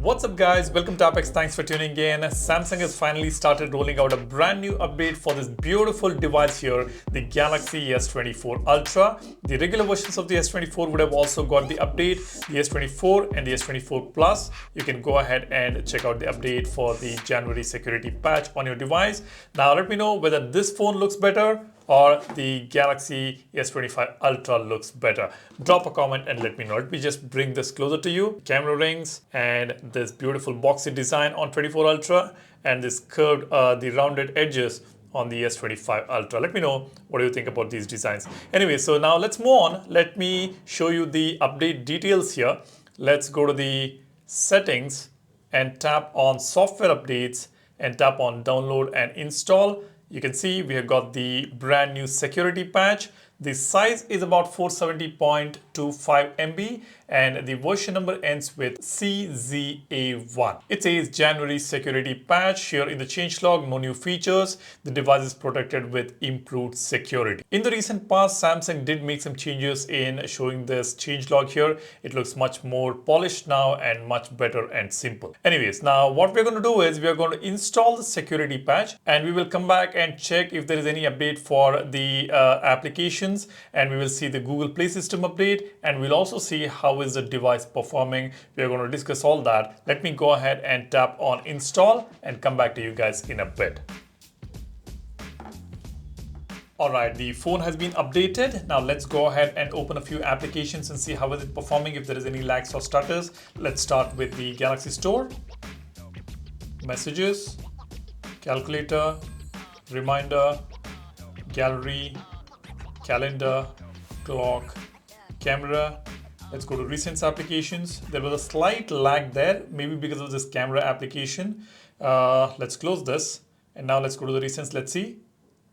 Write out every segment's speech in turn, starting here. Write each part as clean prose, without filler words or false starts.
What's up guys, welcome to Apex. Thanks for tuning in. Samsung has finally started rolling out a brand new update for this beautiful device here, the Galaxy S24 Ultra. The regular versions of the S24 would have also got the update, the S24 and the S24 Plus. You can go ahead and check out the update for the January security patch on your device. Now let me know whether this phone looks better or the Galaxy S25 Ultra looks better. Drop a comment and let me know. Let me just bring this closer to you. Camera rings and this beautiful boxy design on 24 Ultra and this curved, the rounded edges on the S25 Ultra. Let me know what do you think about these designs. Anyway, so now let's move on. Let me show you the update details here. Let's go to the settings and tap on software updates and tap on download and install. You can see we have got the brand new security patch. The size is about 470.25 MB and the version number ends with CZA1. It says January security patch. Here in the changelog, no new features. The device is protected with improved security. In the recent past, Samsung did make some changes in showing this changelog here. It looks much more polished now and much better and simple. Anyways, now what we're going to do is we are going to install the security patch and we will come back and check if there is any update for the applications, and we will see the Google Play System update, and we'll also see how is the device performing. We are going to discuss all that. Let me go ahead and tap on install and come back to you guys in a bit. Alright, the phone has been updated. Now let's go ahead and open a few applications and see how is it performing, if there is any lags or stutters. Let's start with the Galaxy Store, Messages, Calculator, Reminder, Gallery, Calendar, Clock, Camera. Let's go to Recent Applications. There was a slight lag there, maybe because of this camera application. Let's close this and now let's go to the Recents. Let's see.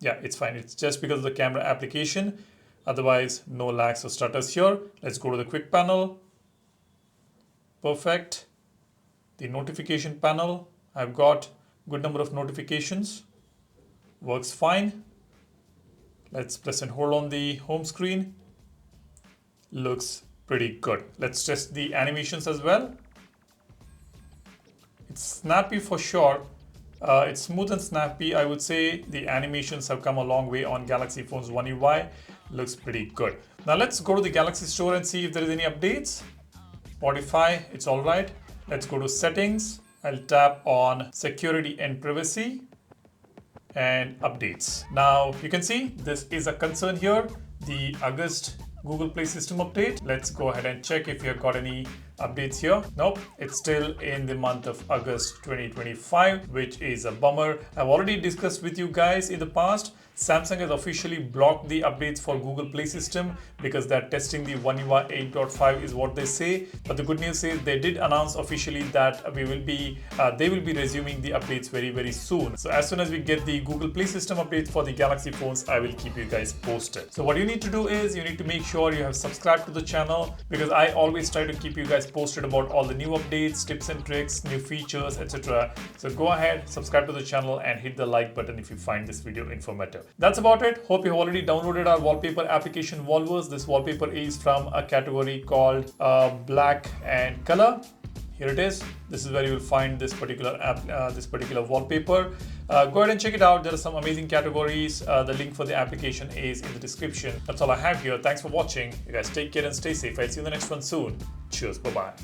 Yeah, it's fine. It's just because of the camera application. Otherwise, no lags or stutters here. Let's go to the Quick Panel. Perfect. The Notification Panel. I've got good number of notifications. Works fine. Let's press and hold on the home screen. Looks pretty good. Let's test the animations as well. It's snappy for sure. It's smooth and snappy. I would say the animations have come a long way on Galaxy phones One UI. Looks pretty good. Now let's go to the Galaxy Store and see if there is any updates. Spotify, it's all right. Let's go to settings. I'll tap on security and privacy and updates. Now you can see this is a concern here, the August Google Play System update. Let's go ahead and check if you've got any updates here. Nope, it's still in the month of August 2025, which is a bummer. I've already discussed with you guys in the past. Samsung has officially blocked the updates for Google Play System because they're testing the One UI 8.5 is what they say. But the good news is they did announce officially that they will be resuming the updates very soon. So as soon as we get the Google Play System updates for the Galaxy phones, I will keep you guys posted. So what you need to do is you need to make sure you have subscribed to the channel, because I always try to keep you guys posted about all the new updates, tips and tricks, new features, etc. So go ahead, subscribe to the channel and hit the like button if you find this video informative. That's about it. Hope you have already downloaded our wallpaper application Wallverse. This wallpaper is from a category called black and color. Here it is. This is where you will find this particular app, this particular wallpaper. Go ahead and check it out. There are some amazing categories. The link for the application is in the description. That's all I have here. Thanks for watching. You guys take care and stay safe. I'll see you in the next one soon. Cheers. Bye-bye.